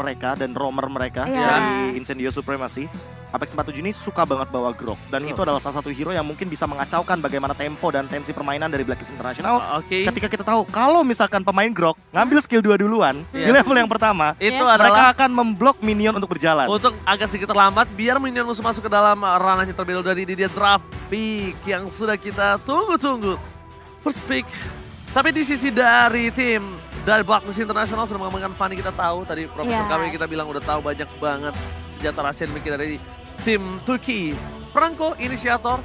mereka dan roamer mereka Iya. dari Incendio Supremacy. Apex 47 ini suka banget bawa Grok. Dan itu adalah salah satu hero yang mungkin bisa mengacaukan bagaimana tempo dan tensi permainan dari Blacklist International. Oke. Ketika kita tahu kalau misalkan pemain Grok ngambil skill 2 duluan di Yes. level yang pertama, Itu Ya. mereka adalah akan memblok minion untuk berjalan. untuk agak sedikit terlambat biar minion musuh masuk ke dalam ranahnya terlebih dahulu. Dari dia draft pick yang sudah kita tunggu-tunggu. First pick. Tapi di sisi dari tim dari Blacklist International sudah mengembangkan Fanny, kita tahu tadi Profesor Yes. KW kita bilang udah tahu banyak banget senjata rahasia yang dimiliki dari tim Turki. Franco inisiator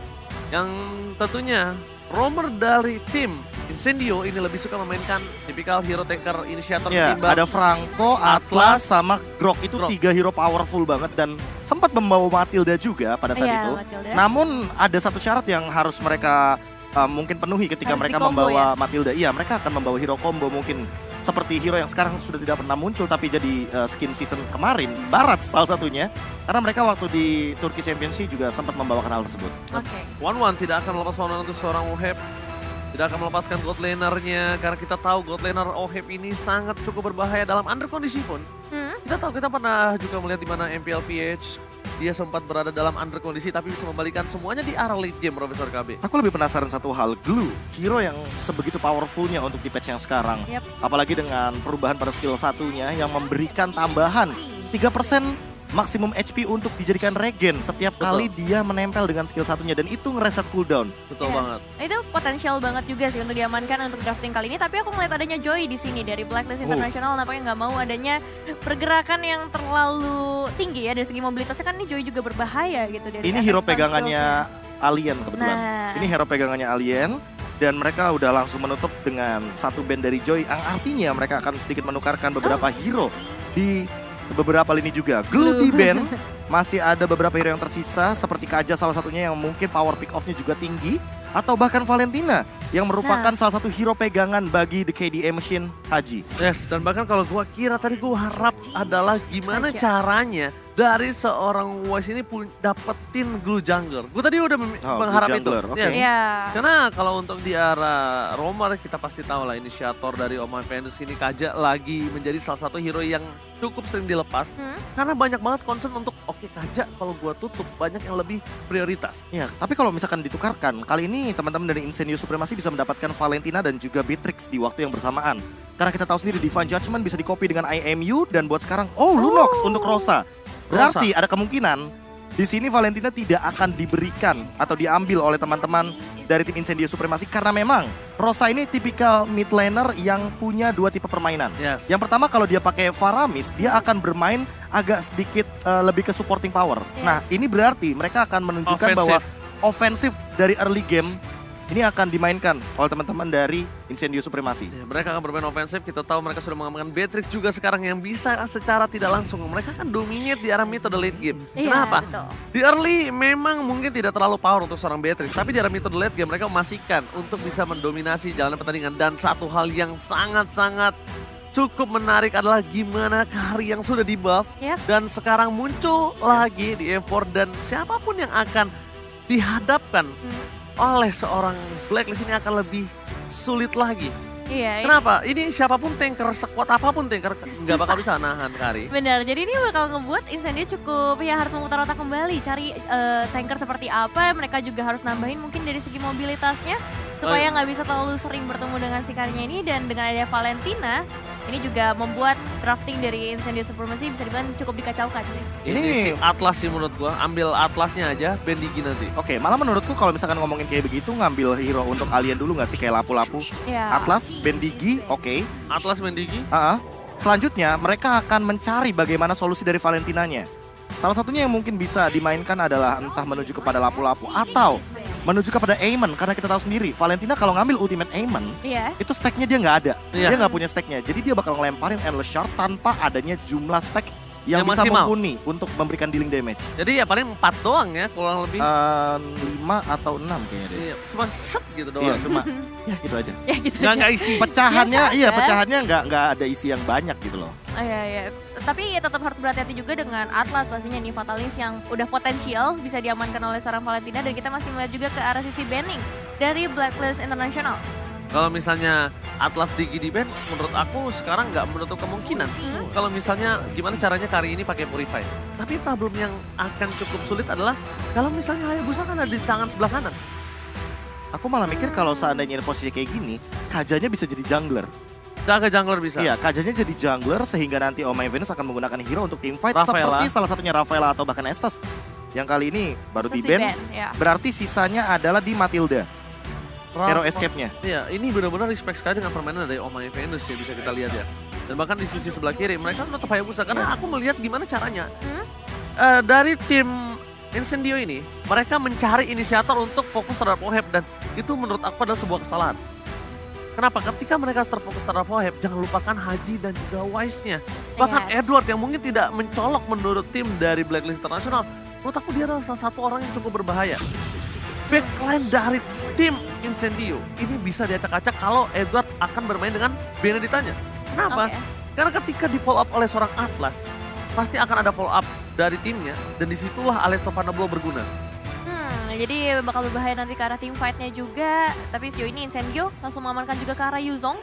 yang tentunya roamer dari tim Incendio ini lebih suka memainkan tipikal hero tanker inisiator Ya, ketimbang ada Franco, Atlas, sama Grok. Itu Grok. 3 hero powerful banget dan sempat membawa Matilda juga pada saat Iya, itu. Matilda. Namun ada satu syarat yang harus mereka mungkin penuhi ketika Harus mereka di-combo membawa Matilda. Iya, mereka akan membawa hero combo mungkin seperti hero yang sekarang sudah tidak pernah muncul tapi jadi skin season kemarin, Barat salah satunya. Karena mereka waktu di Turki Championship juga sempat membawakan hal tersebut. Oke. One tidak akan melepas one untuk seorang Oheb. Tidak akan melepaskan god laner-nya karena kita tahu god laner Oheb ini sangat cukup berbahaya dalam under kondisi pun. Kita tahu, kita pernah juga melihat di mana MPLPH dia sempat berada dalam under kondisi tapi bisa membalikan semuanya di arah late game, Profesor KB. Aku lebih penasaran satu hal, Glue, hero yang sebegitu powerfulnya untuk di patch yang sekarang. Yap. Apalagi dengan perubahan pada skill satunya yang memberikan tambahan 3% maksimum HP untuk dijadikan regen setiap Betul. kali dia menempel dengan skill satunya dan itu ngereset cooldown. Betul Yes. banget. Itu potensial banget juga sih untuk diamankan untuk drafting kali ini. Tapi aku melihat adanya Joy di sini dari Blacklist International. Nampaknya nggak mau adanya pergerakan yang terlalu tinggi ya dari segi mobilitasnya, kan ini Joy juga berbahaya gitu. Dari Ini efek hero stun pegangannya skillsnya. Alien kebetulan. Nah. Ini hero pegangannya Alien dan mereka udah langsung menutup dengan satu band dari Joy yang artinya mereka akan sedikit menukarkan beberapa hero di beberapa lini juga. Glue di band, masih ada beberapa hero yang tersisa seperti Kaja salah satunya yang mungkin power pick off-nya juga tinggi, atau bahkan Valentina yang merupakan salah satu hero pegangan bagi The KDA Machine Haji. Yes, dan bahkan kalau gua kira tadi gua harap adalah gimana Aja. caranya dari seorang Wise ini dapetin Glue Jungler. Gua tadi udah Oh, mengharap Glue itu. Jungler, oke. Yes. Iya. Karena kalau untuk di arah roamer kita pasti tahu lah inisiator dari Oman Venus ini Kaja lagi menjadi salah satu hero yang cukup sering dilepas. Karena banyak banget concern untuk oke Kaja kalau gua tutup banyak yang lebih prioritas. Ya, tapi kalau misalkan ditukarkan, kali ini teman-teman dari Incendio Supremacy bisa mendapatkan Valentina dan juga Beatrix di waktu yang bersamaan. Karena kita tahu sendiri Divine Judgment bisa di-copy dengan IMU dan buat sekarang, Lunox untuk Rosa. Berarti ada kemungkinan di sini Valentina tidak akan diberikan atau diambil oleh teman-teman dari tim Incendio Supremacy karena memang Rosa ini tipikal mid laner yang punya dua tipe permainan. Yes. Yang pertama kalau dia pakai Faramis, dia akan bermain agak sedikit lebih ke supporting power. Yes. Nah, ini berarti mereka akan menunjukkan bahwa ofensif dari early game ini akan dimainkan oleh teman-teman dari Incendio Supremacy. Ya, mereka akan bermain ofensif, kita tahu mereka sudah mengembangkan Beatrix juga sekarang yang bisa secara tidak langsung. Mereka kan dominate di arah mid atau late game. Iya, Kenapa? betul. Di early memang mungkin tidak terlalu power untuk seorang Beatrix, tapi di arah mid atau late game mereka memastikan untuk bisa mendominasi jalanan pertandingan. Dan satu hal yang sangat-sangat cukup menarik adalah gimana Kari yang sudah di buff Yap. dan sekarang muncul lagi di M4 dan siapapun yang akan dihadapkan oleh seorang Blacklist ini akan lebih sulit lagi. Iya. Kenapa? Ini siapapun tanker, sekuat apapun tanker nggak bakal bisa nahan Kari. Benar, jadi ini bakal ngebuat Incendio cukup ya harus memutar otak kembali, cari tanker seperti apa, mereka juga harus nambahin mungkin dari segi mobilitasnya supaya nggak bisa terlalu sering bertemu dengan si Karinya ini, dan dengan adanya Valentina ini juga membuat drafting dari Incendio Supremacy bisa dibilang cukup dikacaukan sih. Ini si Atlas sih menurut gua, ambil Atlasnya aja, Bendigi nanti. Oke, malah menurutku kalau misalkan ngomongin kayak begitu ngambil hero untuk Alien dulu nggak sih kayak lapu-lapu? Ya. Atlas, Bendigi, oke. Atlas Bendigi. Selanjutnya mereka akan mencari bagaimana solusi dari Valentinanya. Salah satunya yang mungkin bisa dimainkan adalah entah menuju kepada lapu-lapu atau menuju kepada Aemon, karena kita tahu sendiri Valentina kalau ngambil ultimate Aemon Iya. itu stacknya dia nggak ada, Iya. dia nggak punya stacknya, jadi dia bakal ngelemparin endless shard tanpa adanya jumlah stack yang Yang bisa maksimal. mumpuni untuk memberikan dealing damage. Jadi ya paling 4 doang ya kurang lebih. 5 atau 6 kayaknya deh. Iya, cuma set gitu Iya, doang. cuma ya gitu aja. Ya gitu Nggak aja. nggak isi. Pecahannya, Biasa iya aja. pecahannya nggak ada isi yang banyak gitu loh. Iya, iya. Tapi ya tetap harus berhati-hati juga dengan Atlas pastinya nih, Fatalis yang udah potensial bisa diamankan oleh seorang Valentina, dan kita masih melihat juga ke arah sisi banning dari Blacklist International. Kalau misalnya Atlas Digi di ban, menurut aku sekarang nggak menutup kemungkinan. Kalau misalnya gimana caranya kali ini pakai Purify. Tapi problem yang akan cukup sulit adalah kalau misalnya Hayabusa kan ada di tangan sebelah kanan. Aku malah mikir kalau seandainya posisi kayak gini, Kajanya bisa jadi jungler. Jaga jungler bisa. Iya, Kajanya jadi jungler sehingga nanti Oh My Venus akan menggunakan hero untuk team fight Rafaela. seperti salah satunya Rafaela atau bahkan Estes. Yang kali ini baru Terus di ban, ya. berarti sisanya adalah di Matilda, hero escape-nya. Iya, ini benar-benar respect sekali dengan permainan dari Oh My Venus ya, bisa kita lihat ya. Dan bahkan di sisi sebelah kiri mereka menutup Hayabusa karena aku melihat gimana caranya. Dari tim Incendio ini, mereka mencari inisiator untuk fokus terhadap Oheb dan itu menurut aku adalah sebuah kesalahan. Kenapa? Ketika mereka terfokus terhadap Oheb, jangan lupakan Haji dan juga Wise-nya. Bahkan Yes. Edward yang mungkin tidak mencolok menurut tim dari Blacklist International, menurut aku dia adalah salah satu orang yang cukup berbahaya. Backline dari tim Incendio ini bisa diacak-acak kalau Edward akan bermain dengan Beneditanya. Kenapa? Oke. Karena ketika di follow up oleh seorang Atlas, pasti akan ada follow up dari timnya dan disitulah Aleto Panablo berguna. Jadi bakal berbahaya nanti ke arah team fight-nya juga. Tapi sejauh ini Incendio langsung mengamankan juga ke arah Yuzong.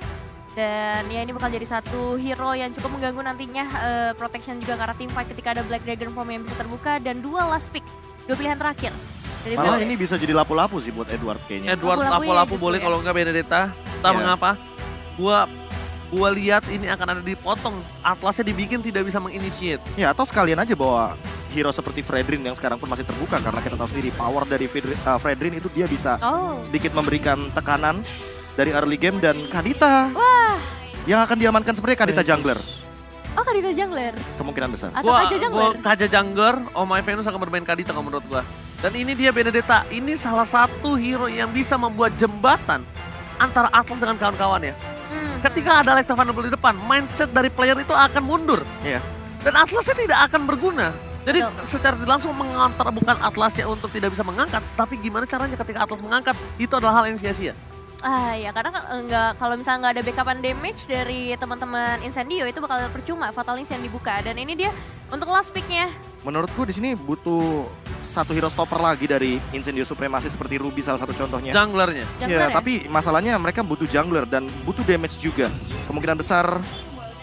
Dan ya ini bakal jadi satu hero yang cukup mengganggu nantinya protection juga ke arah team fight ketika ada Black Dragon form yang bisa terbuka. Dan 2 last pick, 2 pilihan terakhir. Dari Malah Blacklist. ini bisa jadi lapu-lapu sih buat Edward kayaknya. Edward Lapu-lapu ya lapu-lapu justru boleh ya. kalau nggak Benedetta. Entah Iya. mengapa. Gua lihat ini akan ada dipotong. Atlasnya dibikin tidak bisa menginitiate. Ya, atau sekalian aja bawa hero seperti Fredrin yang sekarang pun masih terbuka karena kita tahu sendiri power dari Fredrin itu dia bisa Oh, sedikit memberikan tekanan dari early game dan Kadita wah. yang akan diamankan sebenarnya Kadita jungler Oh, Kadita jungler. kemungkinan besar. Atau Kaja jungler. Kaja jungler, Oh My Venus akan bermain Kadita kalau menurut gua. Dan ini dia Benedetta. Ini salah satu hero yang bisa membuat jembatan antara Atlas dengan kawan-kawannya. Ketika ada Alexa Vanderbilt di depan, mindset dari player itu akan mundur. Iya. Dan Atlasnya tidak akan berguna. Jadi Betul. secara tidak langsung mengantar bukan Atlasnya untuk tidak bisa mengangkat, tapi gimana caranya ketika Atlas mengangkat, itu adalah hal yang sia-sia. Ya karena kan kalau misalnya nggak ada backupan damage dari teman-teman Incendio itu bakal percuma Fatal Links yang dibuka. Dan ini dia untuk last pick-nya. Menurutku di sini butuh satu hero stopper lagi dari Incendio Supremacy seperti Ruby salah satu contohnya. Junglernya. Jungler Ya, ya? tapi masalahnya mereka butuh jungler dan butuh damage juga. Kemungkinan besar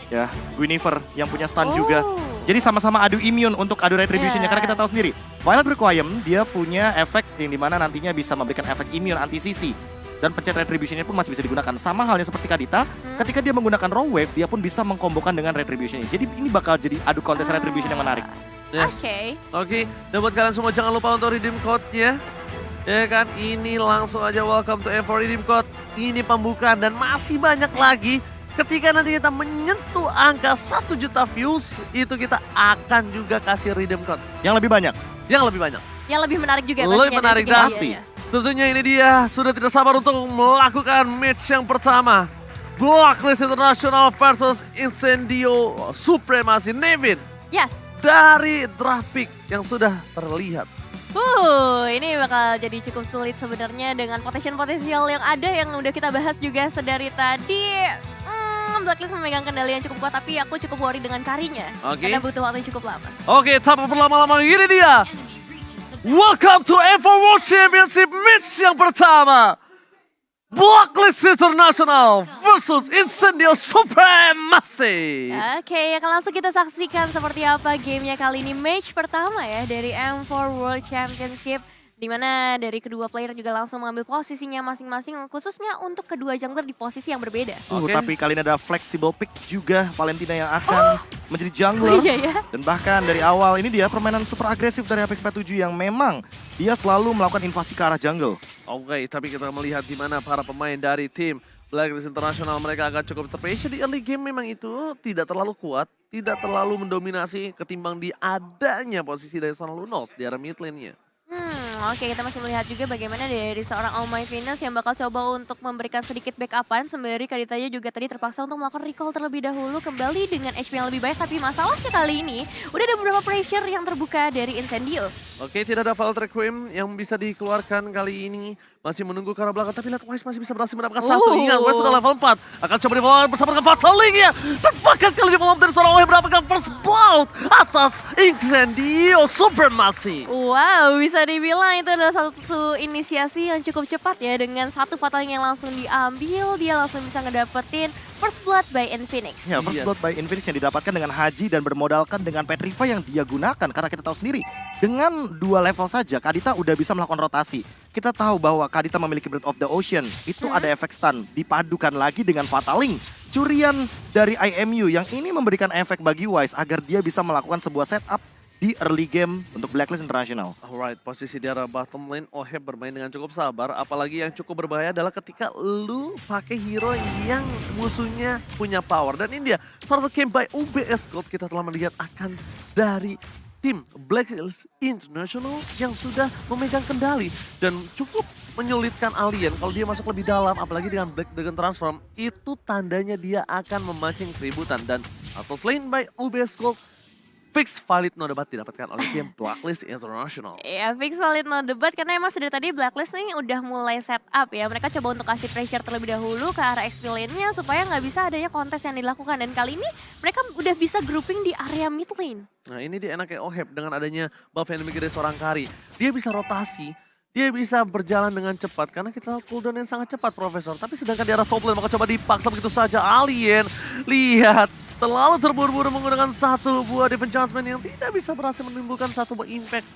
ya Guinevere yang punya stun juga. Jadi sama-sama adu immune untuk adu retribution-nya. Yeah. Karena kita tahu sendiri, Violet Requiem dia punya efek yang dimana nantinya bisa memberikan efek immune anti-CC. Dan pencet retribution-nya pun masih bisa digunakan. Sama halnya seperti Kadita, ketika dia menggunakan raw wave, dia pun bisa mengkombokan dengan retribution-nya. Jadi ini bakal jadi adu kontes retribution yang menarik. Yes. Oke. Dan buat kalian semua jangan lupa untuk redeem code-nya. Ya kan, ini langsung aja welcome to M4 redeem code. Ini pembukaan dan masih banyak lagi. Ketika nanti kita menyentuh angka 1 juta views, itu kita akan juga kasih redeem code. Yang lebih banyak. Yang lebih banyak. Yang lebih menarik juga Lebih pastinya dari menarik, segi pasti. hadiahnya. Tentunya ini dia sudah tidak sabar untuk melakukan match yang pertama. Blacklist International versus Incendio Supremacy. Nevin, Yes. dari draft pick yang sudah terlihat. Ini bakal jadi cukup sulit sebenarnya dengan potensial yang ada yang udah kita bahas juga sedari tadi. Blacklist memegang kendali yang cukup kuat, tapi aku cukup worry dengan karinya. Oke. Karena butuh waktu yang cukup lama. Oke, tanpa berlama-lama ini dia. Welcome to M4 World Championship match yang pertama. Blacklist International versus Incendio Supremacy. Oke, akan langsung kita saksikan seperti apa gamenya kali ini. Match pertama ya dari M4 World Championship. Di mana dari kedua player juga langsung mengambil posisinya masing-masing. Khususnya untuk kedua jungler di posisi yang berbeda. Oke. Tapi kali ini ada flexible pick juga Valentina yang akan menjadi jungler. Iya ya. Dan bahkan dari awal ini dia permainan super agresif dari Apex 47 yang memang dia selalu melakukan invasi ke arah jungle. Oke, tapi kita melihat di mana para pemain dari tim Blacklist International mereka agak cukup terpatient di early game, memang itu tidak terlalu kuat, tidak terlalu mendominasi ketimbang di adanya posisi dari seorang Lunox di arah mid lane-nya. Oke, kita masih melihat juga bagaimana dari seorang Oh My Venus yang bakal coba untuk memberikan sedikit backupan. Sembari Kaditanya juga tadi terpaksa untuk melakukan recall terlebih dahulu kembali dengan HP yang lebih banyak. Tapi masalahnya kali ini udah ada beberapa pressure yang terbuka dari Incendio. Oke, tidak ada Vault Requiem yang bisa dikeluarkan kali ini. Masih menunggu ke arah belakang, tapi lihat Wise masih bisa berhasil mendapatkan satu. Ingat, Wise sudah level 4. Akan coba di bawah bersama dengan Fatal Link ya. Terbakar kali di bawah dari seorang OHEB mendapatkan first blood atas Incendio Supremacy. Wow, bisa dibilang itu adalah satu inisiasi yang cukup cepat ya. Dengan satu Fatal Link yang langsung diambil, dia langsung bisa ngedapetin First Blood by Infinix. Ya, First Blood by Infinix yang didapatkan dengan Haji dan bermodalkan dengan Petrify yang dia gunakan. Karena kita tahu sendiri, dengan 2 level saja Kadita udah bisa melakukan rotasi. Kita tahu bahwa Kadita memiliki Breath of the Ocean. Itu ada efek stun, dipadukan lagi dengan Fatal Link. Curian dari IMU yang ini memberikan efek bagi Wise agar dia bisa melakukan sebuah setup di early game untuk Blacklist International. Alright, posisi di arah bottom lane, OHEB bermain dengan cukup sabar. Apalagi yang cukup berbahaya adalah ketika lu pakai hero yang musuhnya punya power. Dan ini dia, target camp by UBS Gold kita telah melihat akan dari tim Blacklist International yang sudah memegang kendali. Dan cukup menyulitkan Alien kalau dia masuk lebih dalam, apalagi dengan Black Dragon Transform. Itu tandanya dia akan memancing keributan. Dan atau selain by UBS Gold, fix valid no debat didapatkan oleh tim Blacklist International. Ya, fix valid no debat karena emang sudah tadi Blacklist nih udah mulai set up ya. Mereka coba untuk kasih pressure terlebih dahulu ke arah XP lane-nya supaya nggak bisa adanya kontes yang dilakukan. Dan kali ini mereka udah bisa grouping di area mid lane. Nah ini dia enaknya OHEB dengan adanya buff yang dimiliki dari seorang Kari. Dia bisa rotasi, dia bisa berjalan dengan cepat karena kita tahu cooldown yang sangat cepat Profesor. Tapi sedangkan di arah top lane maka coba dipaksa begitu saja. Alien, lihat. Terlalu terburu-buru menggunakan satu buah defense judgment yang tidak bisa berhasil menimbulkan satu buah impact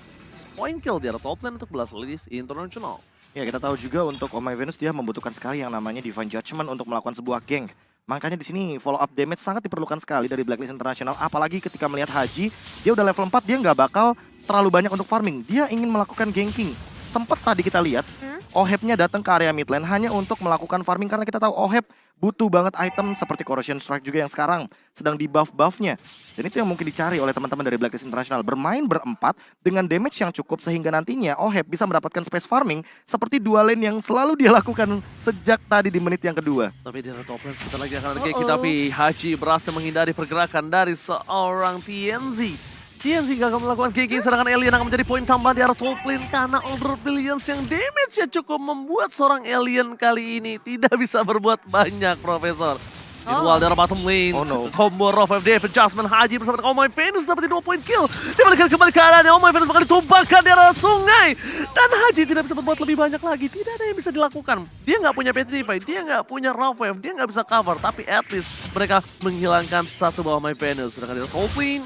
point kill di arah top lane untuk Blacklist International. Ya, kita tahu juga untuk Oh My Venus dia membutuhkan sekali yang namanya Divine Judgment untuk melakukan sebuah gank. Makanya di sini follow up damage sangat diperlukan sekali dari Blacklist International. Apalagi ketika melihat Haji, dia udah level 4, dia nggak bakal terlalu banyak untuk farming. Dia ingin melakukan ganking. Sempet tadi kita lihat, OHEB-nya datang ke area mid lane hanya untuk melakukan farming. Karena kita tahu OHEB butuh banget item seperti Corrosion Strike juga yang sekarang sedang di buff-buffnya. Dan itu yang mungkin dicari oleh teman-teman dari Blacklist International. Bermain berempat dengan damage yang cukup sehingga nantinya OHEB bisa mendapatkan space farming seperti dua lane yang selalu dia lakukan sejak tadi di menit yang kedua. Tapi di arah top lane sebentar lagi akan ada ganking, tapi Haji berhasil menghindari pergerakan dari seorang TNZ. TNZ gagal melakukan ganking, sedangkan Alien akan menjadi poin tambahan di arah top lane karena Order Billions yang damage-nya cukup membuat seorang Alien kali ini tidak bisa berbuat banyak, Profesor. Dual dari bottom lane, combo Rough FD, adjustment Haji bersama dengan Oh My Venus dapetin 2 point kill. Dibalikan kembali ke arahnya, Oh My Venus bakal ditumpahkan di arah sungai. Dan Haji tidak bisa berbuat lebih banyak lagi, tidak ada yang bisa dilakukan. Dia nggak punya Petrify, dia nggak punya Rough Wave, dia nggak bisa cover. Tapi at least mereka menghilangkan satu bawah Oh My Venus. Sedangkan di top lane,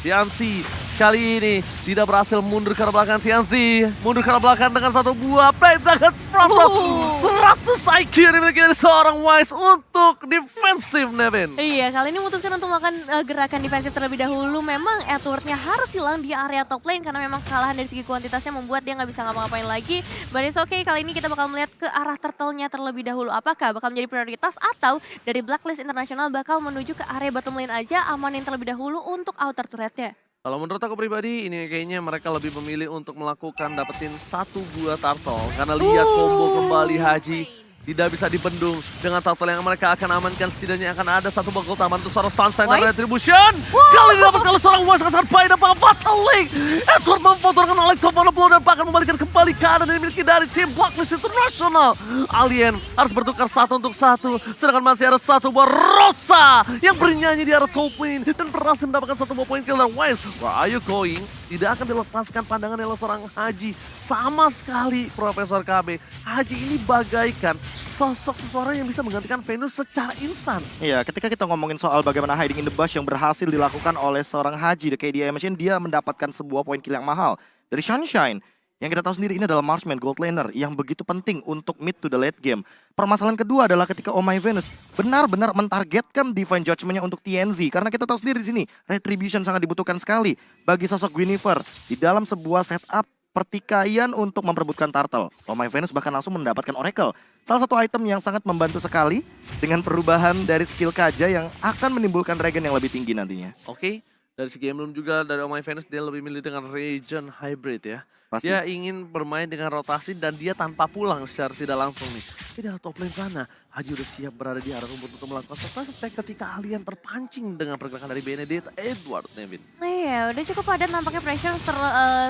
Tianzi kali ini tidak berhasil mundur ke arah belakang. Tianzi mundur ke arah belakang dengan satu buah play tangan Prapra. 100 IQ yang dimiliki dari seorang Wise untuk defensif, Nevin. Iya, kali ini memutuskan untuk melakukan gerakan defensif terlebih dahulu. Memang Edward-nya harus hilang di area top lane karena memang kekalahan dari segi kuantitasnya membuat dia nggak bisa ngapa-ngapain lagi. But it's okay, kali ini kita bakal melihat ke arah turtle-nya terlebih dahulu. Apakah bakal menjadi prioritas atau dari Blacklist International bakal menuju ke area bottom lane aja, amanin terlebih dahulu untuk outer turret-nya? Kalau menurut aku pribadi, ini kayaknya mereka lebih memilih untuk melakukan dapetin satu buah turtle. Karena lihat combo kembali Haji. Tidak bisa dibendung dengan turtle yang mereka akan amankan. Setidaknya akan ada satu bakal taman untuk seorang Sunshine dan Retribution. Kali ini dapat kalau seorang Wise sangat baik dan Fatal Link. Edward memfotorkan oleh top blow dan bahkan membalikan kembali keadaan yang dimiliki dari tim Blacklist International. Alien harus bertukar satu untuk satu. Sedangkan masih ada satu buah Rosa yang bernyanyi di arah top lane. Dan berhasil mendapatkan satu buah point kill dan Wise. Where are you going? Tidak akan dilepaskan pandangan oleh seorang Haji. Sama sekali Profesor KB. Haji ini bagaikan sosok seseorang yang bisa menggantikan Venus secara instan. Iya, ketika kita ngomongin soal bagaimana hiding in the bush yang berhasil dilakukan oleh seorang Haji, the KDA Machine, dia mendapatkan sebuah poin kill yang mahal dari Sunshine. Yang kita tahu sendiri ini adalah Marksman, gold laner yang begitu penting untuk mid to the late game. Permasalahan kedua adalah ketika Oh My Venus benar-benar mentargetkan Divine Judgment-nya untuk TNZ. Karena kita tahu sendiri di sini, Retribution sangat dibutuhkan sekali bagi sosok Guinevere di dalam sebuah setup pertikaian untuk memperebutkan turtle. Oh My Venus bahkan langsung mendapatkan Oracle. Salah satu item yang sangat membantu sekali dengan perubahan dari skill Kaja yang akan menimbulkan regen yang lebih tinggi nantinya. Oke, dari segi emblem juga dari Oh My Venus dia lebih milih dengan Regen Hybrid ya. Pasti. Dia ingin bermain dengan rotasi dan dia tanpa pulang secara tidak langsung nih. Di dalam top lane sana, Haji udah siap berada di arah rumput untuk melakukan surprise attack ketika Alien terpancing dengan pergerakan dari Benedict Edward, Nevin. Iya, udah cukup padat nampaknya pressure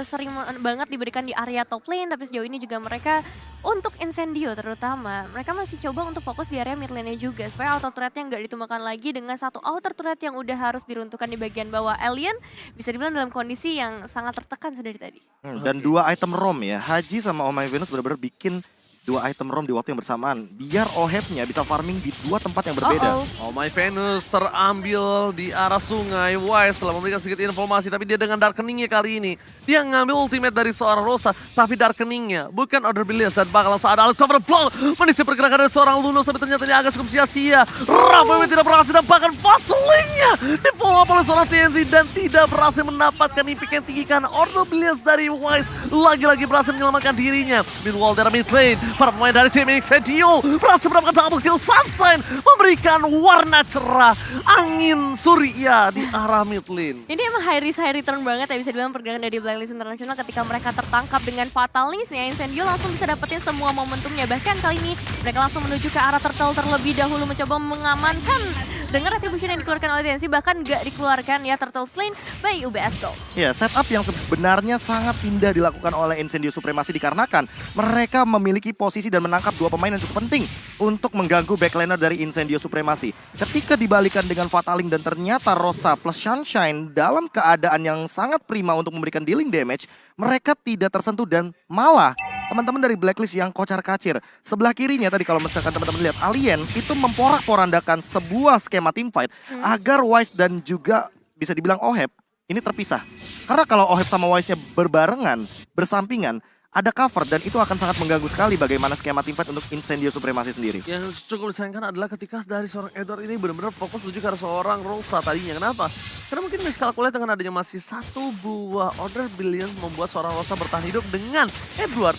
sering banget diberikan di area top lane, tapi sejauh ini juga mereka untuk Incendio terutama, mereka masih coba untuk fokus di area mid lane-nya juga supaya outer turret-nya nggak ditumbangkan lagi dengan satu outer turret yang udah harus diruntuhkan di bagian bawah. Alien bisa dibilang dalam kondisi yang sangat tertekan sedari tadi. Dan 2 item ROM ya, Haji sama Oh My Venus benar-benar bikin 2 item ROM di waktu yang bersamaan. Biar Oheb-nya bisa farming di 2 tempat yang berbeda. Oh My Venus terambil di arah sungai. Wise telah memberikan sedikit informasi, tapi dia dengan Darkening-nya kali ini. Dia ngambil ultimate dari seorang Rosa, tapi Darkening-nya bukan Order Billions dan bakal langsung ada Alex Overflow. Meniti pergerakan dari seorang Lunos, tapi ternyata ini agak cukup sia-sia. Rafael tidak berhasil dan bahkan Fastling-nya di follow up oleh seorang TNZ dan tidak berhasil mendapatkan impact yang tinggi karena Order Billions dari Wise lagi-lagi berhasil menyelamatkan dirinya. Meanwhile dari mid lane, para pemain dari tim Incendio berhasil mendapatkan double kill. Sunshine memberikan warna cerah angin surya di arah mid lane. Ini emang high risk high return banget ya, bisa dibilang pergerakan dari Blacklist International ketika mereka tertangkap dengan Fatal Links-nya. Incendio langsung bisa dapetin semua momentumnya. Bahkan kali ini mereka langsung menuju ke arah turtle terlebih dahulu, mencoba mengamankan dengan retribution yang dikeluarkan oleh TNC, bahkan gak dikeluarkan ya turtle slain by UBS Gold. Ya, setup yang sebenarnya sangat indah dilakukan oleh Incendio Supremacy dikarenakan mereka memiliki posisi dan menangkap 2 pemain yang cukup penting untuk mengganggu backliner dari Incendio Supremacy. Ketika dibalikan dengan Fataling dan ternyata Rosa plus Sunshine dalam keadaan yang sangat prima untuk memberikan dealing damage, mereka tidak tersentuh dan malah teman-teman dari Blacklist yang kocar-kacir. Sebelah kirinya tadi kalau misalkan teman-teman lihat, Alien itu memporak-porandakan sebuah skema teamfight agar Wise dan juga bisa dibilang Oheb ini terpisah. Karena kalau Oheb sama Wise-nya berbarengan, bersampingan, ada cover dan itu akan sangat mengganggu sekali bagaimana skema teamfight untuk Incendio Supremacy sendiri. Yang cukup disayangkan adalah ketika dari seorang Edward ini benar-benar fokus menuju ke arah seorang Rosa tadinya. Kenapa? Karena mungkin miskalkulat dengan adanya masih 1 buah Order Billions membuat seorang Rosa bertahan hidup dengan Edward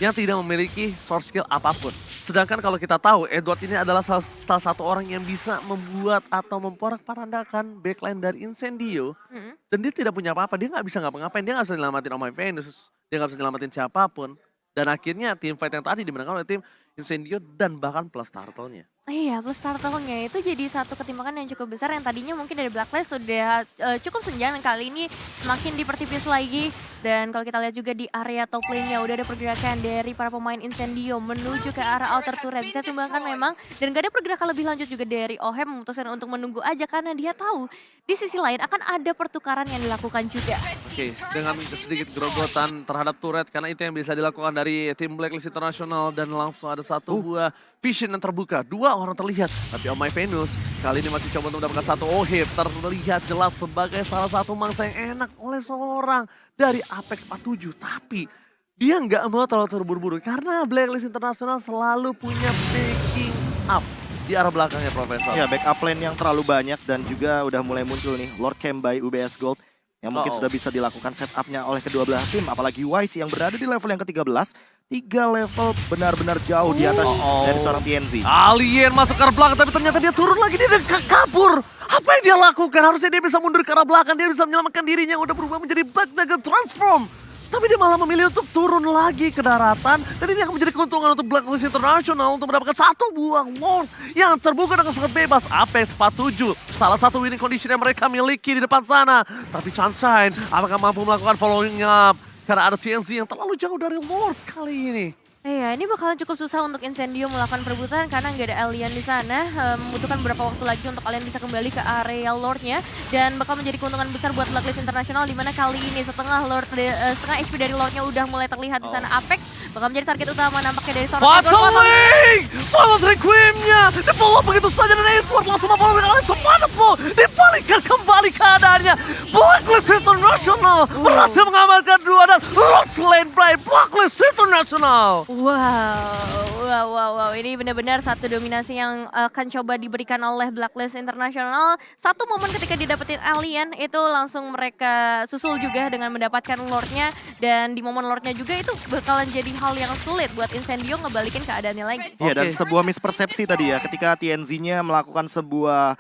yang tidak memiliki source skill apapun. Sedangkan kalau kita tahu Edward ini adalah salah satu orang yang bisa membuat atau memporak-porandakan backline dari Incendio. Dan dia tidak punya apa-apa, dia nggak bisa ngapa-ngapain, dia nggak bisa nyelamatin Oh My Venus, dia nggak bisa nyelamatin siapapun. Dan akhirnya tim fight yang tadi dimenangkan oleh tim Incendio dan bahkan plus turtle-nya. Iya, plus turtle-nya itu jadi satu ketimpangan yang cukup besar yang tadinya mungkin dari Blacklist sudah cukup senjang, dan kali ini makin dipertipis lagi. Dan kalau kita lihat juga di area top lane-nya udah ada pergerakan dari para pemain Incendio menuju ke arah outer turret. Bisa tumbangkan memang, dan gak ada pergerakan lebih lanjut juga dari Oheb memutuskan untuk menunggu aja karena dia tahu di sisi lain akan ada pertukaran yang dilakukan juga. Oke, dengan sedikit grogotan terhadap turret karena itu yang bisa dilakukan dari tim Blacklist International dan langsung ada satu buah vision yang terbuka. 2 orang terlihat, tapi Oh My Venus kali ini masih coba untuk mendapatkan satu Oheb. Terlihat jelas sebagai salah satu mangsa yang enak oleh seorang dari Apex 47. Tapi dia nggak mau terlalu terburu-buru karena Blacklist International selalu punya backing up di arah belakangnya, Profesor. Ya, backup lane yang terlalu banyak dan juga udah mulai muncul nih Lord Camp by UBS Gold yang mungkin sudah bisa dilakukan setupnya oleh kedua belah tim. Apalagi Wise yang berada di level yang ke-13. 3 level benar-benar jauh di atas dari seorang TNZ. Alien masuk ke arah belakang tapi ternyata dia turun lagi, dia kabur. Apa yang dia lakukan? Harusnya dia bisa mundur ke arah belakang, dia bisa menyelamatkan dirinya yang udah berubah menjadi Black Dagger Transform. Tapi dia malah memilih untuk turun lagi ke daratan. Dan ini akan menjadi keuntungan untuk Blacklist International untuk mendapatkan 1 buah Lord yang terbuka dengan sangat bebas. Apex 47, salah satu winning condition yang mereka miliki di depan sana. Tapi Sunshine apakah mampu melakukan following up? Karena ada TNC yang terlalu jauh dari Lord kali ini. Iya, ini bakalan cukup susah untuk Incendio melakukan perebutan karena nggak ada Alien di sana. Membutuhkan beberapa waktu lagi untuk Alien bisa kembali ke area Lord-nya. Dan bakal menjadi keuntungan besar buat Blacklist International, di mana kali ini setengah HP dari Lord-nya udah mulai terlihat di sana. Apex bakal menjadi target utama nampaknya dari seorang Fataling! Follow Requiem-nya! Di-follow begitu saja dan Edward langsung memfollow dengan Alien Tomanaplo. Dibalikan kembali keadaannya. Blacklist International berhasil mengamankan 2 dan Lord slain by Blacklist International. Wow. Ini benar-benar satu dominasi yang akan coba diberikan oleh Blacklist International. Satu momen ketika didapetin Alien itu langsung mereka susul juga dengan mendapatkan Lord-nya. Dan di momen Lord-nya juga itu bakalan jadi hal yang sulit buat Incendio ngebalikin keadaannya lagi. Iya, dan sebuah mispersepsi tadi ya ketika TNZ-nya melakukan sebuah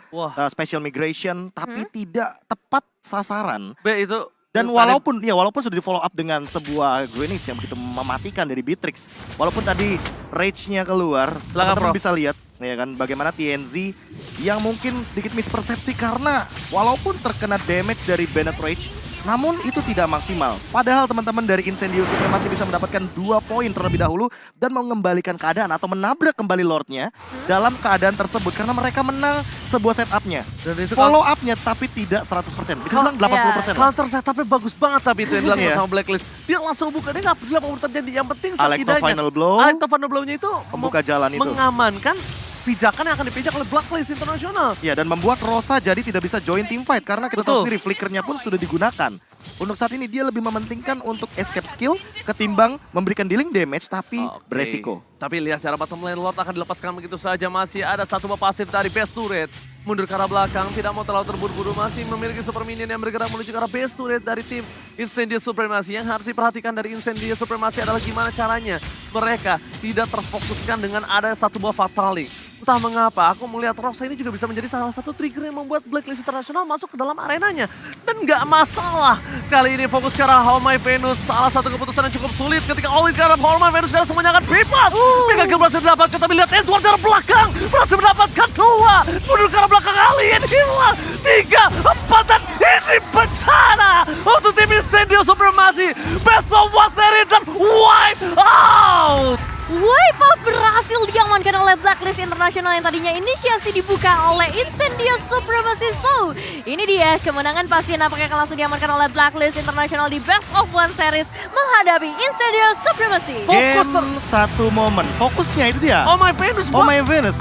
special migration tapi tidak tepat sasaran. Be, itu Dan walaupun sudah di follow up dengan sebuah grenade yang begitu mematikan dari Beatrix. Walaupun tadi rage-nya keluar, teman-teman bisa lihat ya kan bagaimana TNZ yang mungkin sedikit mispersepsi karena walaupun terkena damage dari Bennett Rage, namun itu tidak maksimal. Padahal teman-teman dari Incendio Supremacy bisa mendapatkan 2 poin terlebih dahulu dan mengembalikan keadaan atau menabrak kembali Lordnya dalam keadaan tersebut karena mereka menang sebuah setupnya. Follow up-nya tapi tidak 100%, bisa bilang 80%. Counter setupnya bagus banget tapi itu yang dilakukan sama Blacklist. Dia langsung buka, dia nggak peduli apa terjadi. Yang penting setidaknya Final Blow. Alecto Final Blow-nya itu membuka jalan itu. Mengamankan pijakan yang akan dipijak oleh Blacklist Internasional. Ya, dan membuat Rosa jadi tidak bisa join team fight karena kita tahu sendiri flickernya pun sudah digunakan. Untuk saat ini dia lebih mementingkan untuk escape skill ketimbang memberikan dealing damage tapi beresiko. Tapi lihat cara bottom lane Lord akan dilepaskan begitu saja. Masih ada satu buah pasif dari base turret. Mundur ke arah belakang, tidak mau terlalu terburu-buru. Masih memiliki super minion yang bergerak menuju ke arah base turret dari tim Incendio Supremacy. Yang harus diperhatikan dari Incendio Supremacy adalah gimana caranya mereka tidak terfokuskan dengan ada satu buah fatal link. Entah mengapa, aku melihat Rosa ini juga bisa menjadi salah satu trigger yang membuat Blacklist Internasional masuk ke dalam arenanya. Dan nggak masalah. Kali ini fokus ke arah All My Venus. Salah satu keputusan yang cukup sulit ketika all in ke arah All My Venus. Karena semuanya akan bebas. Mega Kill berhasil didapatkan, tapi lihat Edward dari belakang. Berhasil mendapatkan 2. Mundur ke arah belakang, Alien hilang. 3, 4, dan ini bencana. Untuk tim Incendio Supremacy. Best of 1 seri dan wipe out. Wave Up berhasil diamankan oleh Blacklist Internasional yang tadinya inisiasi dibuka oleh Incendio Supremacy. So, ini dia kemenangan pasti nampaknya akan langsung diamankan oleh Blacklist Internasional di Best of 1 Series menghadapi Incendio Supremacy. Game satu momen, fokusnya itu dia. Oh My Venus, Oh My Venus.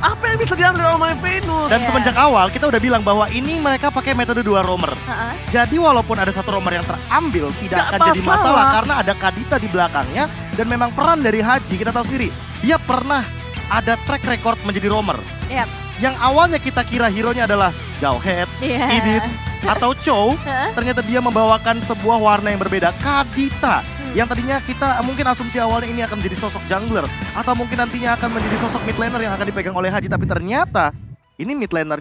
Apa yang bisa diambil dari Oh My Venus? Dan semenjak awal kita udah bilang bahwa ini mereka pakai metode 2 roamer. Jadi walaupun ada satu roamer yang terambil tidak akan jadi masalah karena ada Kadita di belakangnya dan memang peran dari Haji kita tahu sendiri. Dia pernah ada track record menjadi roamer. Yang awalnya kita kira hero-nya adalah Jauhead, Edith, atau Chow, ternyata dia membawakan sebuah warna yang berbeda, Kadita. Yang tadinya kita mungkin asumsi awalnya ini akan menjadi sosok jungler atau mungkin nantinya akan menjadi sosok mid laner yang akan dipegang oleh Haji, tapi ternyata ini mid laner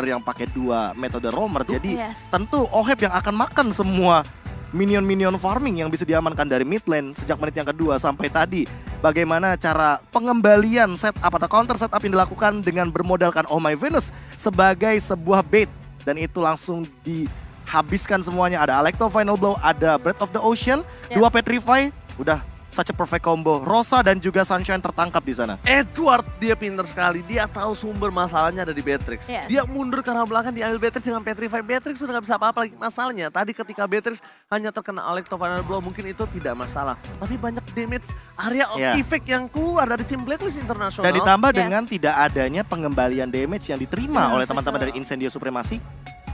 yang pakai 2 metode roamer. Jadi tentu Oheb yang akan makan semua minion farming yang bisa diamankan dari mid lane sejak menit yang kedua sampai tadi. Bagaimana cara pengembalian setup atau counter setup yang dilakukan dengan bermodalkan Oh My Venus sebagai sebuah bait, dan itu langsung dihabiskan semuanya. Ada Alecto Final Blow, ada Breath of the Ocean, 2 Petrify, udah such a perfect combo. Rosa dan juga Sunshine tertangkap di sana. Edward dia pinter sekali, dia tahu sumber masalahnya ada di Beatrix. Dia mundur ke arah belakang, diambil Beatrix dengan Petrify. Beatrix sudah gak bisa apa-apa lagi. Masalahnya tadi ketika Beatrix hanya terkena Alecto Final Blow mungkin itu tidak masalah. Tapi banyak damage area of effect yang keluar dari tim Blacklist Internasional. Dan ditambah dengan tidak adanya pengembalian damage yang diterima oleh teman-teman dari Incendio Supremacy.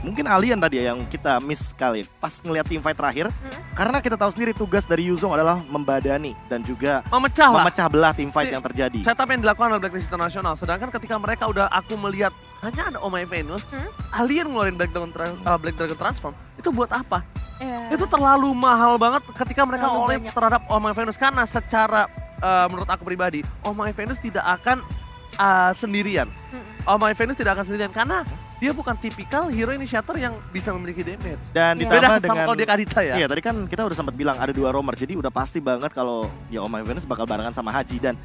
Mungkin Alien tadi ya yang kita miss sekali pas ngelihat team fight terakhir. Karena kita tahu sendiri tugas dari Yuzong adalah membadani dan juga memecah belah team fight yang terjadi. Setup yang dilakukan oleh Blacklist Internasional. Sedangkan ketika mereka udah aku melihat hanya ada Oh My Venus, Alien ngeluarin Black Dragon Transform, itu buat apa? Itu terlalu mahal banget ketika mereka oleh terhadap Oh My Venus. Karena secara menurut aku pribadi, Oh My Venus tidak akan sendirian. Oh My Venus tidak akan sendirian karena dia bukan tipikal hero initiator yang bisa memiliki damage. Dan ditambah sama kalau dia Kadita ya. Iya, tadi kan kita udah sempat bilang ada 2 roamer. Jadi udah pasti banget kalau ya Oh My Venus bakal barengan sama Haji. Dan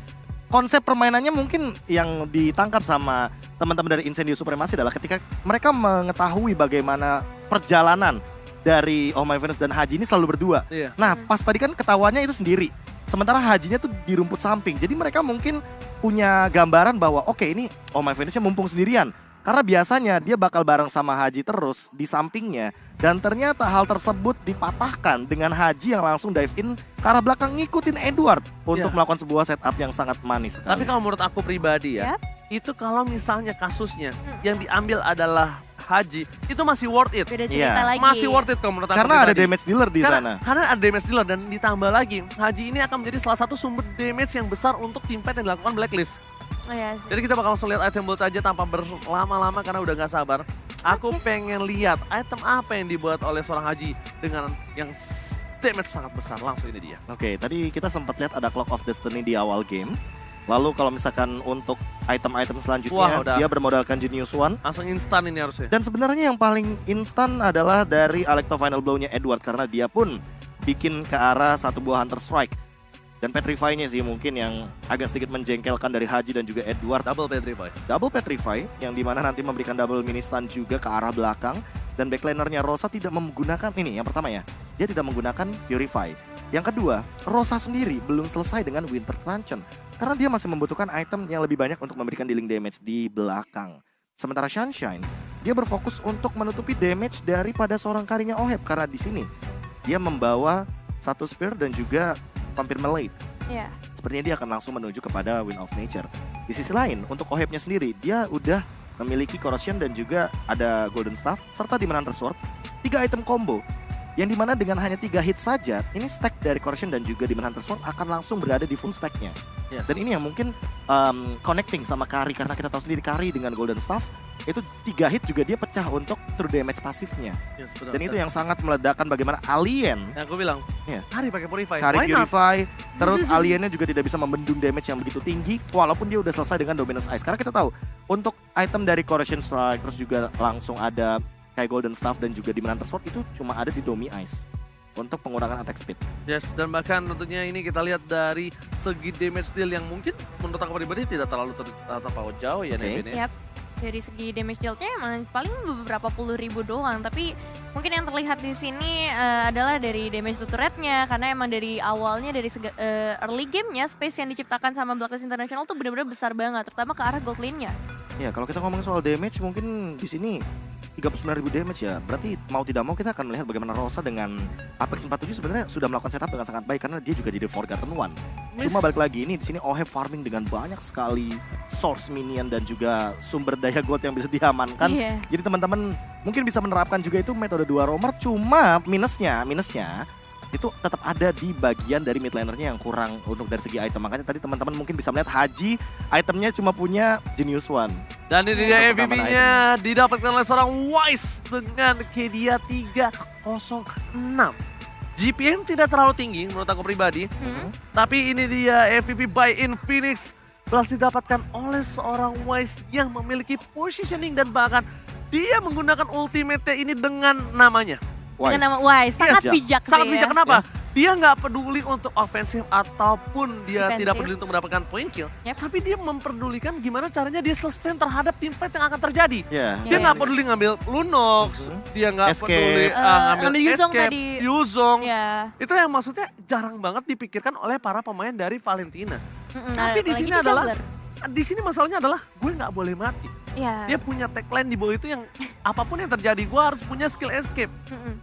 konsep permainannya mungkin yang ditangkap sama teman-teman dari Incendio Supremacy adalah ketika mereka mengetahui bagaimana perjalanan dari Oh My Venus dan Haji ini selalu berdua. Nah, pas tadi kan ketawanya itu sendiri. Sementara Hajinya tuh di rumput samping. Jadi mereka mungkin punya gambaran bahwa oke, ini Oh My Venusnya mumpung sendirian. Karena biasanya dia bakal bareng sama Haji terus di sampingnya. Dan ternyata hal tersebut dipatahkan dengan Haji yang langsung dive in ke arah belakang ngikutin Edward untuk melakukan sebuah setup yang sangat manis sekali. Tapi kalau menurut aku pribadi ya, itu kalau misalnya kasusnya yang diambil adalah Haji, itu masih worth it. Beda cerita lagi. Masih worth it kalau menurut aku karena pribadi. Ada damage dealer di sana. Karena ada damage dealer dan ditambah lagi, Haji ini akan menjadi salah satu sumber damage yang besar untuk tim fight yang dilakukan Blacklist. Jadi kita bakal langsung lihat item build aja tanpa berlama-lama karena udah gak sabar. Aku pengen lihat item apa yang dibuat oleh seorang Haji dengan yang damage sangat besar. Langsung ini dia. Oke, tadi kita sempat lihat ada Clock of Destiny di awal game. Lalu kalau misalkan untuk item-item Wah, selanjutnya, udah. dia bermodalkan Genius One. Langsung instan ini harusnya. Dan sebenarnya yang paling instan adalah dari Alecto Final Blow-nya Edward, karena dia pun bikin ke arah satu buah Hunter Strike. Dan Petrify-nya sih mungkin yang agak sedikit menjengkelkan dari Haji dan juga Edward. Double Petrify. Double Petrify yang dimana nanti memberikan double mini stun juga ke arah belakang. Dan backlanernya Rosa tidak menggunakan, ini yang pertama ya, dia tidak menggunakan Purify. Yang kedua, Rosa sendiri belum selesai dengan Winter Truncheon karena dia masih membutuhkan item yang lebih banyak untuk memberikan dealing damage di belakang. Sementara Sunshine, dia berfokus untuk menutupi damage daripada seorang Karinya Oheb karena di sini dia membawa satu spear dan juga Vampire Malade. Iya. Sepertinya dia akan langsung menuju kepada Wind of Nature. Di sisi lain, untuk Ohebnya sendiri, dia udah memiliki Corrosion dan juga ada Golden Staff, serta Demon Hunter Sword, 3 item combo. Yang dimana dengan hanya 3 hit saja, ini stack dari Corrosion dan juga Demon Hunter Sword akan langsung berada di full stacknya. Yes. Dan ini yang mungkin connecting sama Kari, karena kita tahu sendiri Kari dengan Golden Staff, itu 3 hit juga dia pecah untuk true damage pasifnya. Yes, benar, Dan itu benar. yang sangat meledakkan bagaimana alien Yang aku bilang, Iya. Kari pakai Purify. Kari Why not? Purify, terus aliennya juga tidak bisa membendung damage yang begitu tinggi walaupun dia udah selesai dengan Dominance Ice. Karena kita tahu untuk item dari Corrosion Strike terus juga langsung ada kayak Golden Staff dan juga Demon Hunter Sword itu cuma ada di Domi Ice untuk pengurangan attack speed. Yes, dan bahkan tentunya ini kita lihat dari segi damage deal yang mungkin menurut aku pribadi tidak terlalu terpaut jauh ya, Oke. Nevin ya. Yap. Dari segi damage deal-nya emang paling beberapa puluh ribu doang, tapi mungkin yang terlihat di sini adalah dari damage to turret-nya, karena emang dari awalnya dari early game-nya space yang diciptakan sama Blacklist International tuh benar-benar besar banget, terutama ke arah gold lane-nya. Ya, kalau kita ngomong soal damage mungkin di sini 39.000 damage ya. Berarti mau tidak mau kita akan melihat bagaimana Rosa dengan Apex 47 sebenarnya sudah melakukan setup dengan sangat baik karena dia juga jadi Forgotten One. Cuma balik lagi ini di sini Oheb farming dengan banyak sekali source minion dan juga sumber daya gold yang bisa diamankan. Iya. Jadi teman-teman mungkin bisa menerapkan juga itu metode 2 roamer, cuma minusnya itu tetap ada di bagian dari mid lanernya yang kurang untuk dari segi item. Makanya tadi teman-teman mungkin bisa melihat Haji itemnya cuma punya Genius One. Dan ini dia Untuk MVP-nya didapatkan oleh seorang Wise dengan KDA 306. GPM tidak terlalu tinggi menurut aku pribadi. Tapi ini dia MVP by Infinix berhasil didapatkan oleh seorang Wise yang memiliki positioning dan bahkan dia menggunakan ultimate ini dengan namanya. Dengan nama Wise, sangat Iya, bijak Sangat sih bijak, ya. kenapa? Dia nggak peduli untuk ofensif ataupun dia Defensif. tidak peduli untuk mendapatkan point kill. Yep. Tapi dia memperdulikan gimana caranya dia sustain terhadap team fight yang akan terjadi. Ya. Dia Iya, nggak iya. peduli ngambil Lunox, dia nggak Escape. peduli Ngambil Yuzong escape, tadi. Yuzong. Ya. Itu yang maksudnya jarang banget dipikirkan oleh para pemain dari Valentina. Mm-mm, Tapi di apalagi sini dia adalah, juggler. di sini masalahnya adalah gue nggak boleh mati. Iya. Dia punya tagline di bawah itu yang apapun yang terjadi gue harus punya skill escape. Mm-mm.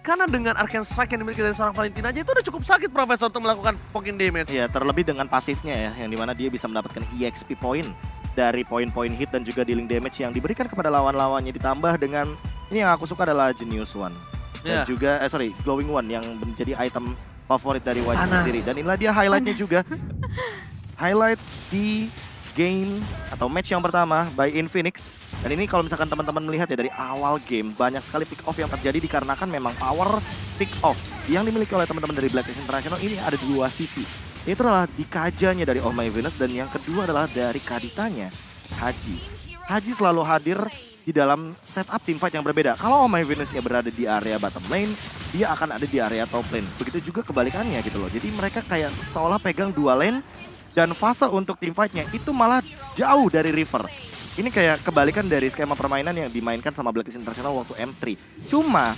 Karena dengan Arcane Strike yang dimiliki dari seorang Valentina aja itu udah cukup sakit Profesor untuk melakukan poking damage. Iya, terlebih dengan pasifnya ya, yang dimana dia bisa mendapatkan EXP point dari poin-poin hit dan juga dealing damage yang diberikan kepada lawan-lawannya, ditambah dengan ini yang aku suka adalah Genius One dan Iya. juga Glowing One yang menjadi item favorit dari Wise Panas. sendiri. Dan inilah dia highlightnya juga, highlight di game atau match yang pertama by Infinix. Dan ini kalau misalkan teman-teman melihat ya dari awal game banyak sekali pick off yang terjadi dikarenakan memang power pick off yang dimiliki oleh teman-teman dari Blacklist International ini ada dua sisi. Itu adalah dikajanya dari Oh My Venus dan yang kedua adalah dari kaditanya Haji. Haji selalu hadir di dalam setup teamfight yang berbeda. Kalau Oh My Venusnya berada di area bottom lane, dia akan ada di area top lane. Begitu juga kebalikannya gitu loh. Jadi mereka kayak seolah pegang dua lane dan fase untuk teamfightnya itu malah jauh dari River. Ini kayak kebalikan dari skema permainan yang dimainkan sama Blacklist International waktu M3. Cuma,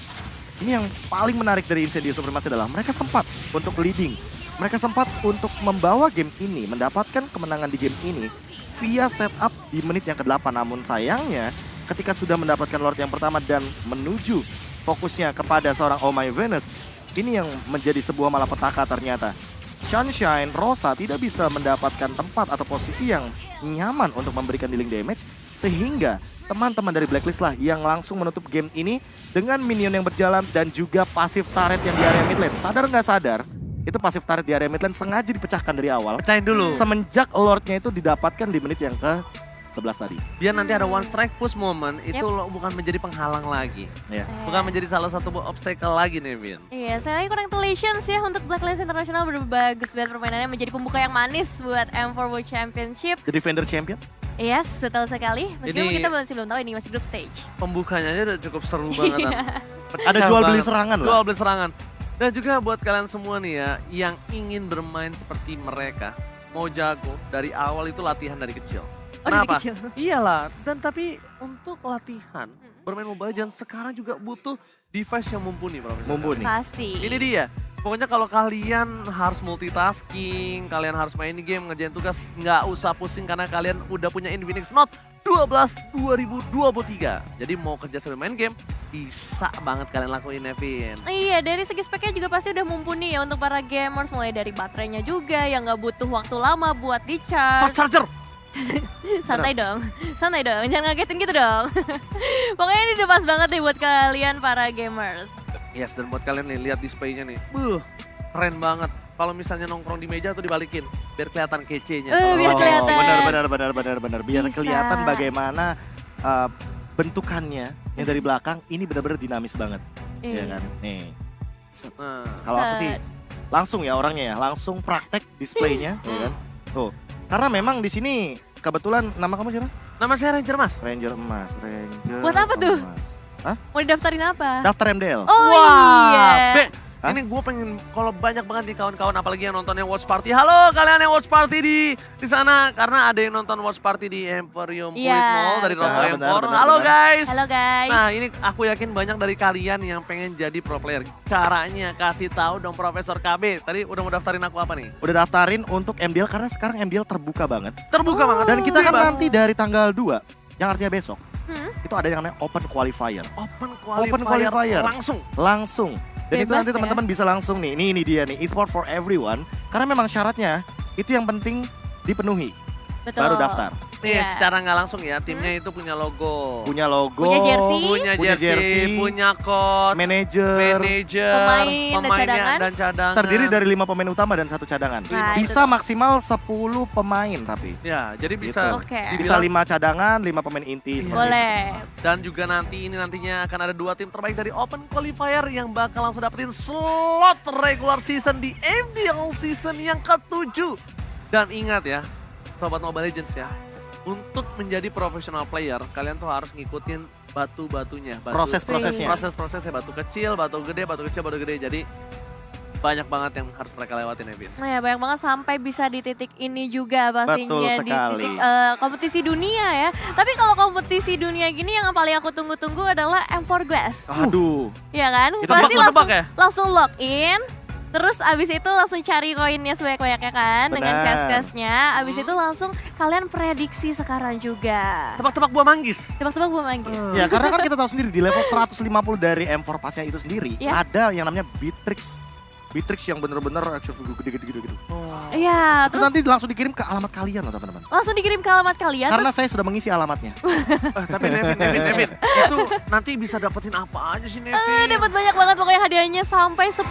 ini yang paling menarik dari Incendio Supremacy adalah mereka sempat untuk leading. Mereka sempat untuk membawa game ini, mendapatkan kemenangan di game ini via setup di menit yang ke-8. Namun sayangnya, ketika sudah mendapatkan Lord yang pertama dan menuju fokusnya kepada seorang Oh My Venus, ini yang menjadi sebuah malapetaka ternyata. Sunshine, Rosa tidak bisa mendapatkan tempat atau posisi yang nyaman untuk memberikan dealing damage, sehingga teman-teman dari Blacklist lah yang langsung menutup game ini dengan minion yang berjalan dan juga pasif turret yang di area mid lane. Sadar nggak sadar, itu pasif turret di area mid lane sengaja dipecahkan dari awal. Pecahin dulu. Semenjak Lordnya itu didapatkan di menit yang ke 11 tadi. Biar nanti ada one strike push moment, itu lo bukan menjadi penghalang lagi. Ya. Bukan menjadi salah satu obstacle lagi nih, Vin. Iya, saya lagi congratulations ya untuk Blacklist International, berbagus banget permainannya, menjadi pembuka yang manis buat M4 World Championship. The Defender Champion. Yes, betul sekali. Meskipun Ini- kita masih belum tahu ini masih group stage. Pembukanya aja udah cukup seru banget. Iya. Ada jual beli serangan lah. Jual beli serangan. Dan juga buat kalian semua nih ya, yang ingin bermain seperti mereka, mau jago, dari awal itu latihan dari kecil. Oh, dari Kenapa? kecil. Iyalah, dan tapi untuk latihan, bermain Mobile Legends sekarang juga butuh device yang mumpuni, Profesor. Mumpuni. Pasti. Ini dia. Pokoknya kalau kalian harus multitasking, kalian harus main game, ngerjain tugas, nggak usah pusing karena kalian udah punya Infinix Note 12 2023. Jadi mau kerja sambil main game, bisa banget kalian lakuin, Nevin. Iya, dari segi speknya juga pasti udah mumpuni ya untuk para gamers, mulai dari baterainya juga yang nggak butuh waktu lama buat di-charge. Fast charger! Santai dong, jangan ngagetin gitu dong. Pokoknya ini udah pas banget nih buat kalian para gamers. Yes, dan buat kalian nih, lihat displaynya nih. Keren banget. Kalau misalnya nongkrong di meja tuh dibalikin, biar kelihatan kece-nya. Biar kelihatan. Benar. Biar Bisa. kelihatan bagaimana bentukannya yang dari belakang ini benar-benar dinamis banget. Ya kan? Nih. Nah, Kalau aku sih langsung ya orangnya ya, langsung praktek displaynya, ya kan? Tuh. Karena memang di sini kebetulan nama kamu siapa? nama saya Ranger, Mas. Ranger Emas, Ranger. Buat apa tuh? Emas. Mau didaftarin apa? Daftar MDL. Oh iya. Be, Hah? ini gue pengen kalau banyak banget nih kawan-kawan apalagi yang nontonnya Watch Party. Halo kalian yang Watch Party di sana karena ada yang nonton Watch Party di Emporium Iya, Fluid Mall dari betul. Roto Benar, Empor. benar, Halo benar. guys. Halo guys. Nah ini aku yakin banyak dari kalian yang pengen jadi pro player. Caranya kasih tahu dong Profesor KB. Tadi udah mau daftarin aku apa nih? Udah daftarin untuk MDL karena sekarang MDL terbuka banget. Terbuka banget. Dan kita kan Bebas. nanti dari tanggal 2, yang artinya besok, Hmm? itu ada yang namanya Open Qualifier. Open Open qualifier. langsung. Langsung. Dan itu Bebas nanti ya? teman-teman bisa langsung nih. Ini dia nih, e-sport for everyone. Karena memang syaratnya itu yang penting dipenuhi. Betul. Baru daftar. Nih Iya. secara nggak langsung ya timnya itu punya logo. Punya logo, Punya jersey. Punya Punya jersey, jersey, punya coach, manajer, manajer, Pemain dan pemainnya cadangan. dan cadangan. terdiri dari 5 pemain utama dan 1 cadangan. Nah, Bisa itu. maksimal 10 pemain tapi. Ya, jadi bisa Gitu. Oke. Bisa 5 cadangan, 5 pemain inti. Iya. seperti Boleh. dan juga nantinya akan ada 2 tim terbaik dari Open Qualifier yang bakal langsung dapetin slot regular season di MDL season yang ke-7. Dan ingat ya, Sobat Mobile Legends ya, untuk menjadi professional player, kalian tuh harus ngikutin batu-batunya. Proses-prosesnya. Proses-prosesnya, batu kecil, batu gede, batu kecil, batu gede. Jadi banyak banget yang harus mereka lewatin, Evin. Nah ya banyak banget sampai bisa di titik ini juga pastinya. Betul Di sekali. titik kompetisi dunia ya. Tapi kalau kompetisi dunia gini yang paling aku tunggu-tunggu adalah M4 Quest. Aduh. Ya kan? Itu Pasti tebak-tebak ya? langsung login. Terus abis itu langsung cari koinnya sebanyak-banyaknya kan dengan Benar. quest-questnya. Abis itu langsung kalian prediksi sekarang juga. Tebak-tebak buah manggis. Tebak-tebak buah manggis. Ya karena kan kita tahu sendiri di level 150 dari M4 Pass-nya itu sendiri Ya. ada yang namanya Beatrix. Beatrix yang bener-bener action figure gede-gede gitu. Iya, Itu terus nanti langsung dikirim ke alamat kalian loh teman-teman. langsung dikirim ke alamat kalian. Karena Terus saya sudah mengisi alamatnya. Tapi Nevin, itu nanti bisa dapetin apa aja sih Nevin? dapat banyak banget pokoknya hadiahnya sampai 10.000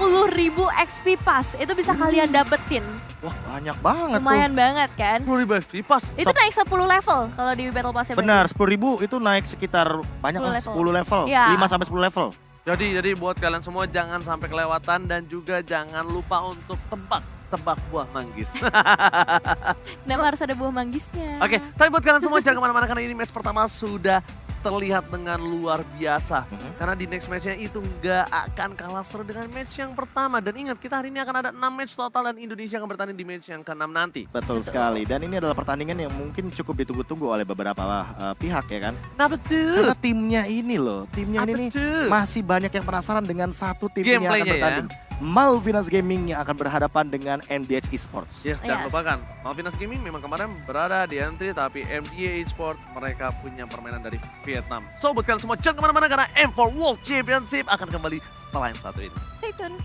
XP Pass. Itu bisa kalian dapetin. Wah banyak banget Lumayan banget kan? 10.000 XP pas. Itu naik 10 level kalau di Battle Pass-nya. tuh. Benar, 10.000 itu naik sekitar banyak 10 lah, level. 10 level. Iya. 5 sampai 10 level. Jadi buat kalian semua jangan sampai kelewatan dan juga jangan lupa untuk tebak buah manggis. Kenapa harus ada buah manggisnya? Oke, tapi buat kalian semua jangan kemana-mana karena ini match pertama sudah terlihat dengan luar biasa. Karena di next match-nya itu nggak akan kalah seru dengan match yang pertama. Dan ingat kita hari ini akan ada 6 match total dan Indonesia akan bertanding di match yang ke-6 nanti. Betul sekali. Dan ini adalah pertandingan yang mungkin cukup ditunggu-tunggu oleh beberapa pihak ya kan. Nah betul. Karena timnya ini loh, timnya ini nih Betul. masih banyak yang penasaran dengan satu tim yang akan Gameplaynya ya. bertanding. Malvinas Gaming yang akan berhadapan dengan NDH Esports. Yes, jangan Yes. lupakan. Malvinas Gaming memang kemarin berada di entry, tapi MDA Esports mereka punya permainan dari Vietnam. So, buat kalian semua jangan kemana-mana karena M4 World Championship akan kembali setelah yang satu ini. Stay tune.